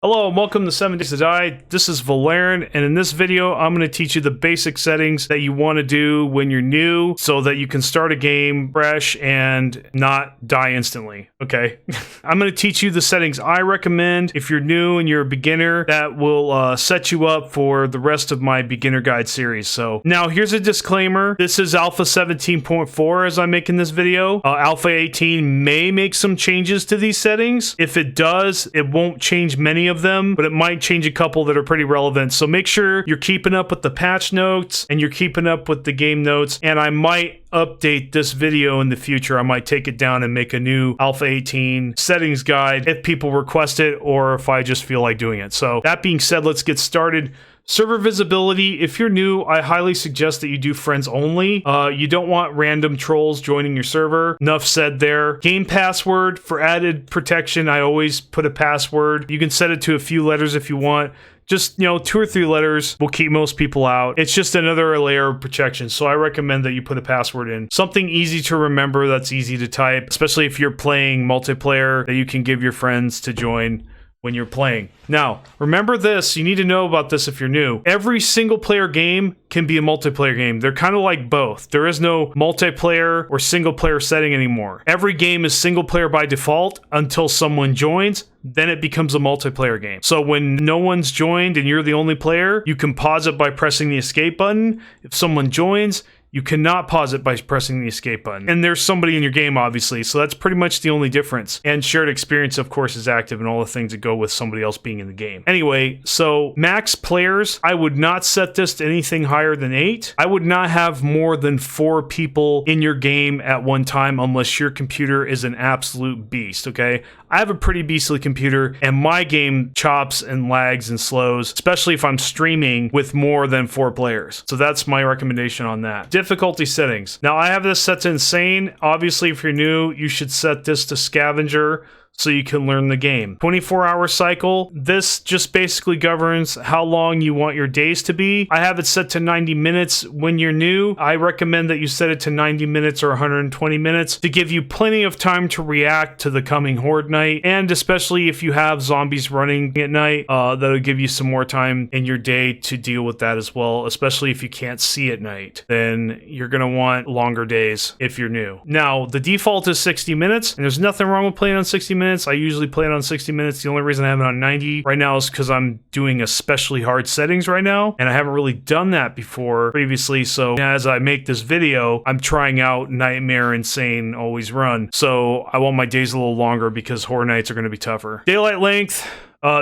Hello and welcome to 7 Days to Die. This is Valerian, and in this video I'm going to teach you the basic settings that you want to do when you're new so that you can start a game fresh and not die instantly, okay? I'm going to teach you the settings I recommend if you're new and you're a beginner that will set you up for the rest of my beginner guide series. So now here's a disclaimer. This is Alpha 17.4 as I'm making this video. Alpha 18 may make some changes to these settings. If it does, it won't change many of them, but it might change a couple that are pretty relevant. So make sure you're keeping up with the patch notes and you're keeping up with the game notes. And I might update this video in the future. I might take it down and make a new Alpha 18 settings guide if people request it or if I just feel like doing it. So that being said, let's get started. Server visibility, if you're new, I highly suggest that you do friends only. You don't want random trolls joining your server. Enough said there. Game password, for added protection, I always put a password. You can set it to a few letters if you want. Just, 2 or 3 letters will keep most people out. It's just another layer of protection, so I recommend that you put a password in. Something easy to remember that's easy to type, especially if you're playing multiplayer that you can give your friends to join when you're playing. Now, remember this, you need to know about this if you're new. Every single player game can be a multiplayer game. They're kind of like both. There is no multiplayer or single player setting anymore. Every game is single player by default until someone joins, then it becomes a multiplayer game. So when no one's joined and you're the only player, you can pause it by pressing the escape button. If someone joins, you cannot pause it by pressing the escape button. And there's somebody in your game, obviously, so that's pretty much the only difference. And shared experience, of course, is active and all the things that go with somebody else being in the game. Anyway, so max players, I would not set this to anything higher than 8. I would not have more than 4 people in your game at one time unless your computer is an absolute beast, okay? I have a pretty beastly computer, and my game chops and lags and slows, especially if I'm streaming with more than 4 players. So that's my recommendation on that. Difficulty settings. Now I have this set to insane. Obviously, if you're new, you should set this to scavenger so you can learn the game. 24-hour cycle. This just basically governs how long you want your days to be. I have it set to 90 minutes when you're new. I recommend that you set it to 90 minutes or 120 minutes to give you plenty of time to react to the coming horde night, and especially if you have zombies running at night, that'll give you some more time in your day to deal with that as well, especially if you can't see at night. Then you're gonna want longer days if you're new. Now, the default is 60 minutes, and there's nothing wrong with playing on 60 minutes. I usually play it on 60 minutes. The only reason I have it on 90 right now is because I'm doing especially hard settings right now, and I haven't really done that before previously. So as I make this video, I'm trying out Nightmare, Insane, Always Run. So I want my days a little longer because horror nights are going to be tougher. Daylight length.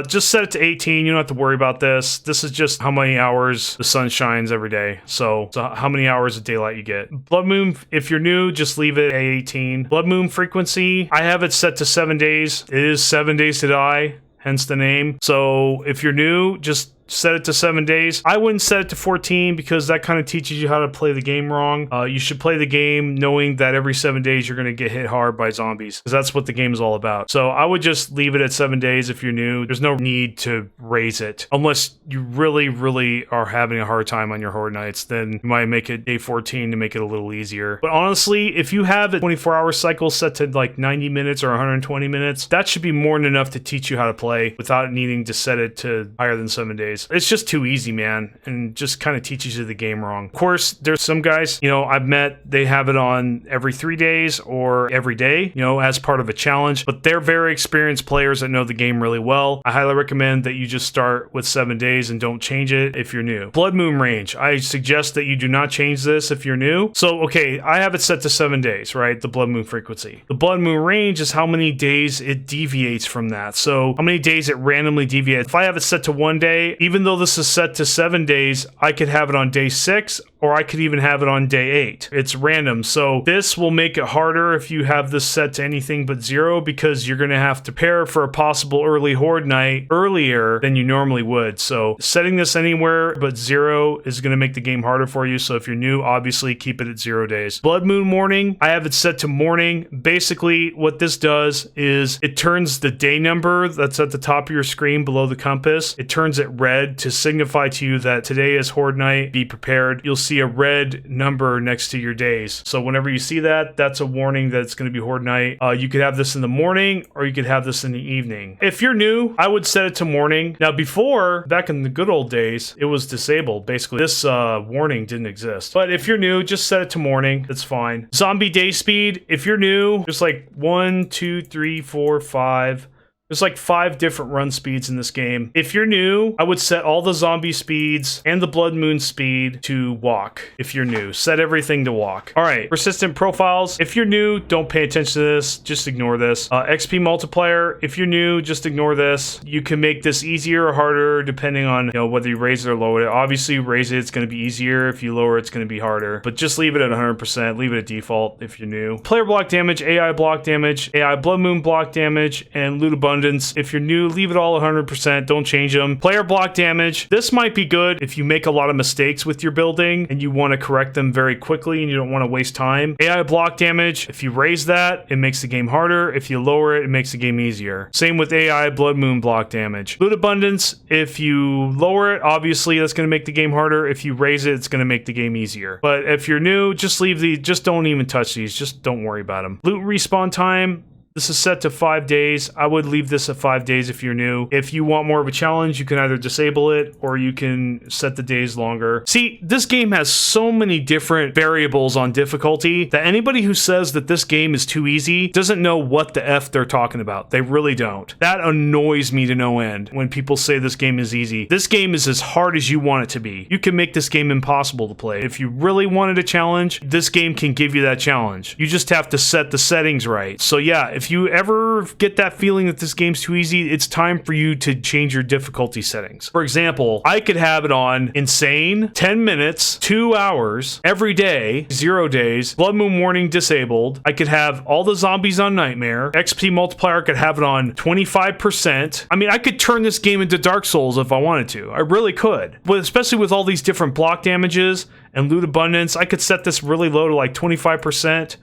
Just set it to 18. You don't have to worry about this. This is just how many hours the sun shines every day. So how many hours of daylight you get. Blood moon, if you're new, just leave it at 18. Blood moon frequency, I have it set to 7 days. It is 7 days to die, hence the name. So if you're new, just set it to 7 days. I wouldn't set it to 14 because that kind of teaches you how to play the game wrong. You should play the game knowing that every 7 days you're going to get hit hard by zombies, because that's what the game is all about. So I would just leave it at 7 days if you're new. There's no need to raise it unless you really are having a hard time on your horde nights. Then you might make it day 14 to make it a little easier. But honestly, if you have a 24-hour cycle set to like 90 minutes or 120 minutes, that should be more than enough to teach you how to play without needing to set it to higher than 7 days. It's just too easy, man, and just kind of teaches you the game wrong. Of course, there's some guys, I've met, they have it on every 3 days or every day, as part of a challenge, but they're very experienced players that know the game really well. I highly recommend that you just start with 7 days and don't change it if you're new. Blood moon range. I suggest that you do not change this if you're new. So, okay, I have it set to 7 days, right? The blood moon frequency. The blood moon range is how many days it deviates from that. So, how many days it randomly deviates. If I have it set to 1 day, even though this is set to 7 days, I could have it on day 6, or I could even have it on day 8. It's random. So this will make it harder if you have this set to anything but 0, because you're going to have to prepare for a possible early horde night earlier than you normally would. So setting this anywhere but 0 is going to make the game harder for you. So if you're new, obviously keep it at 0 days. Blood moon morning, I have it set to morning. Basically what this does is it turns the day number that's at the top of your screen below the compass, it turns it red to signify to you that today is horde night. Be prepared. You'll see a red number next to your days. So whenever you see that, that's a warning that it's going to be Horde night. You could have this in the morning or you could have this in the evening. If you're new, I would set it to morning. Now before, back in the good old days, it was disabled. Basically, this warning didn't exist. But if you're new, just set it to morning. That's fine. Zombie day speed, if you're new, there's like 1, 2, 3, 4, 5. There's like 5 different run speeds in this game. If you're new, I would set all the zombie speeds and the blood moon speed to walk. If you're new, set everything to walk. All right, persistent profiles. If you're new, don't pay attention to this. Just ignore this. XP multiplier. If you're new, just ignore this. You can make this easier or harder depending on whether you raise it or lower it. Obviously, you raise it, it's going to be easier. If you lower it, it's going to be harder. But just leave it at 100%. Leave it at default if you're new. Player block damage, AI block damage, AI blood moon block damage, and loot abundance. If you're new, leave it all 100%. Don't change them. Player block damage. This might be good if you make a lot of mistakes with your building and you want to correct them very quickly and you don't want to waste time. AI block damage. If you raise that, it makes the game harder. If you lower it, it makes the game easier. Same with AI blood moon block damage. Loot abundance. If you lower it, obviously that's going to make the game harder. If you raise it, it's going to make the game easier. But if you're new, just leave these. Just don't even touch these. Just don't worry about them. Loot respawn time. This is set to 5 days. I would leave this at 5 days if you're new. If you want more of a challenge, you can either disable it or you can set the days longer. See, this game has so many different variables on difficulty that anybody who says that this game is too easy doesn't know what the F they're talking about. They really don't. That annoys me to no end when people say this game is easy. This game is as hard as you want it to be. You can make this game impossible to play. If you really wanted a challenge, this game can give you that challenge. You just have to set the settings right. So yeah, if you ever get that feeling that this game's too easy, it's time for you to change your difficulty settings. For example, I could have it on insane, 10 minutes, 2 hours, every day, 0 days, blood moon warning disabled. I could have all the zombies on nightmare. XP multiplier could have it on 25%. I mean, I could turn this game into Dark Souls if I wanted to. I really could. But especially with all these different block damages and loot abundance, I could set this really low to like 25%.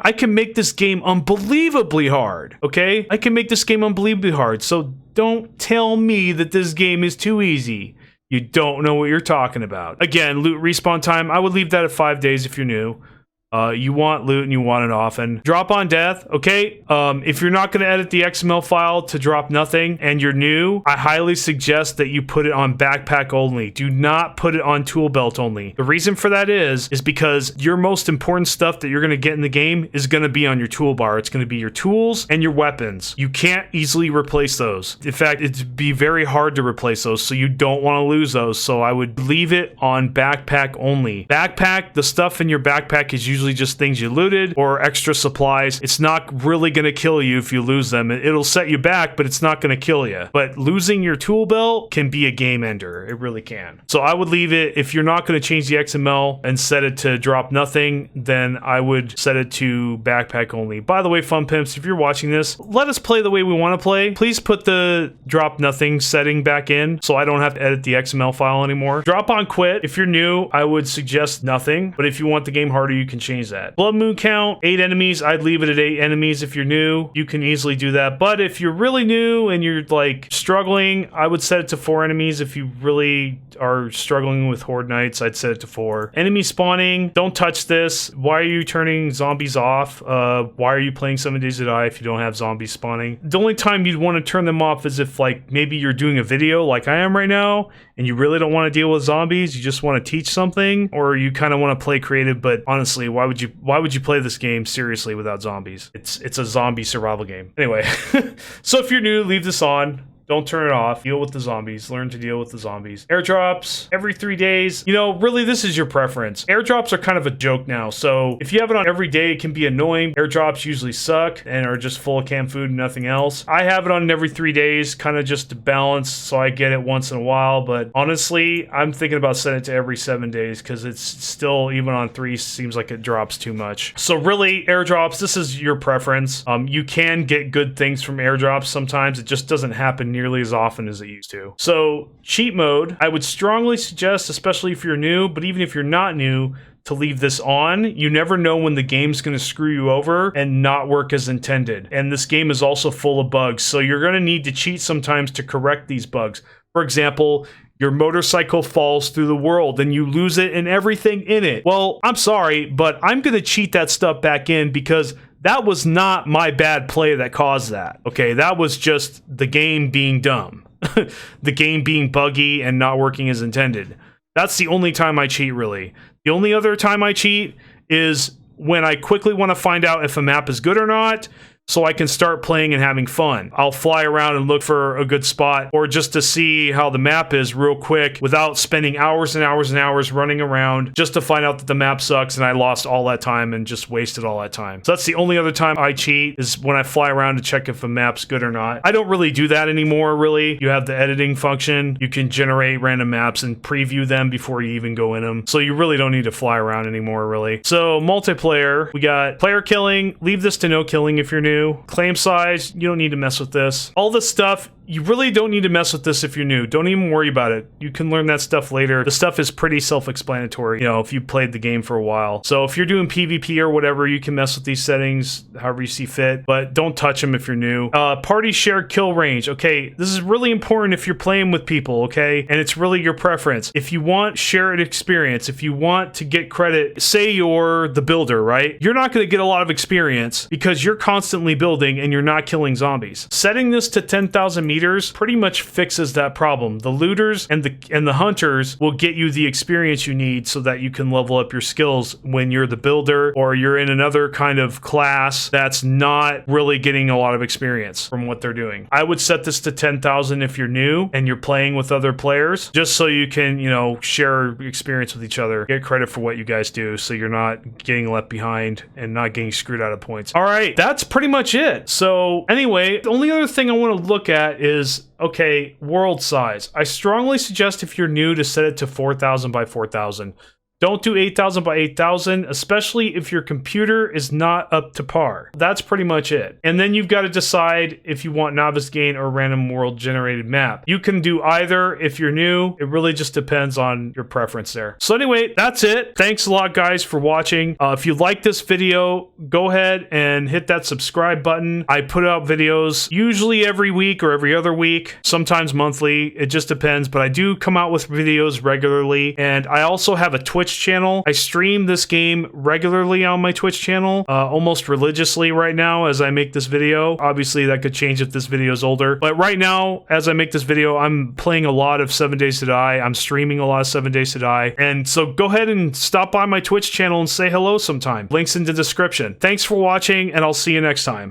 I can make this game unbelievably hard, okay? I can make this game unbelievably hard, so don't tell me that this game is too easy. You don't know what you're talking about. Again, loot respawn time, I would leave that at 5 days if you're new. You want loot and you want it often. Drop on death, okay? If you're not going to edit the XML file to drop nothing and you're new, I highly suggest that you put it on backpack only. Do not put it on tool belt only. The reason for that is because your most important stuff that you're going to get in the game is going to be on your toolbar. It's going to be your tools and your weapons. You can't easily replace those. In fact, it'd be very hard to replace those, so you don't want to lose those. So I would leave it on backpack only. Backpack, the stuff in your backpack is usually just things you looted or extra supplies. It's not really going to kill you if you lose them. It'll set you back, but it's not going to kill you. But losing your tool belt can be a game ender. It really can. So I would leave it. If you're not going to change the XML and set it to drop nothing, then I would set it to backpack only. By the way, Fun Pimps, if you're watching this, let us play the way we want to play. Please put the drop nothing setting back in so I don't have to edit the XML file anymore. Drop on quit. If you're new, I would suggest nothing, but if you want the game harder, you can change that. Blood moon count, 8 enemies. I'd leave it at 8 enemies. If you're new, you can easily do that. But if you're really new and you're like struggling, I would set it to 4 enemies. If you really are struggling with Horde Nights, I'd set it to 4. Enemy spawning, don't touch this. Why are you turning zombies off? Why are you playing 7 Days to Die if you don't have zombies spawning? The only time you'd want to turn them off is if like maybe you're doing a video like I am right now and you really don't want to deal with zombies, you just want to teach something, or you kind of want to play creative, but honestly, why would you play this game seriously without zombies? It's a zombie survival game. Anyway, so if you're new, leave this on. Don't turn it off. Deal with the zombies. Learn to deal with the zombies. Airdrops every 3 days. You know, really, this is your preference. Airdrops are kind of a joke now. So if you have it on every day, it can be annoying. Airdrops usually suck and are just full of canned food and nothing else. I have it on every 3 days, kind of just to balance, so I get it once in a while. But honestly, I'm thinking about setting it to every 7 days because it's still, even on 3, seems like it drops too much. So really, airdrops, this is your preference. You can get good things from airdrops sometimes. It just doesn't happen nearly as often as it used to. So cheat mode, I would strongly suggest, especially if you're new, but even if you're not new, to leave this on. You never know when the game's going to screw you over and not work as intended. And this game is also full of bugs, so you're going to need to cheat sometimes to correct these bugs. For example, your motorcycle falls through the world and you lose it and everything in it. Well, I'm sorry, but I'm gonna cheat that stuff back in because that was not my bad play that caused that. Okay, that was just the game being dumb. The game being buggy and not working as intended. That's the only time I cheat, really. The only other time I cheat is when I quickly want to find out if a map is good or not, so I can start playing and having fun. I'll fly around and look for a good spot, or just to see how the map is real quick without spending hours and hours and hours running around just to find out that the map sucks and I lost all that time and just wasted all that time. So that's the only other time I cheat, is when I fly around to check if a map's good or not. I don't really do that anymore, really. You have the editing function. You can generate random maps and preview them before you even go in them. So you really don't need to fly around anymore, really. So multiplayer, we got player killing. Leave this to no killing if you're new. Claim size, you don't need to mess with this. All this stuff, you really don't need to mess with this if you're new. Don't even worry about it. You can learn that stuff later. The stuff is pretty self-explanatory, you know, if you played the game for a while. So if you're doing PvP or whatever, you can mess with these settings however you see fit, but don't touch them if you're new. Party shared kill range. Okay, this is really important if you're playing with people, okay? And it's really your preference. If you want shared experience, if you want to get credit, say you're the builder, right? You're not going to get a lot of experience because you're constantly building and you're not killing zombies. Setting this to 10,000 meters pretty much fixes that problem. The looters and the hunters will get you the experience you need so that you can level up your skills when you're the builder or you're in another kind of class that's not really getting a lot of experience from what they're doing. I would set this to 10,000 if you're new and you're playing with other players, just so you can, you know, share experience with each other, get credit for what you guys do, so you're not getting left behind and not getting screwed out of points. All right, that's pretty much it. So anyway, the only other thing I want to look at is, okay, world size. I strongly suggest if you're new to set it to 4,000 by 4,000. Don't do 8,000 by 8,000, especially if your computer is not up to par. That's pretty much it. And then you've got to decide if you want novice gain or random world generated map. You can do either if you're new. It really just depends on your preference there. So anyway, that's it. Thanks a lot, guys, for watching. If you like this video, go ahead and hit that subscribe button. I put out videos usually every week or every other week, sometimes monthly. It just depends, but I do come out with videos regularly. And I also have a Twitch channel. I stream this game regularly on my Twitch channel, almost religiously right now as I make this video. Obviously that could change if this video is older, but right now as I make this video, I'm playing a lot of 7 Days to Die. I'm streaming a lot of 7 Days to Die, and so go ahead and stop by my Twitch channel and say hello sometime. Links in the description. Thanks for watching, and I'll see you next time.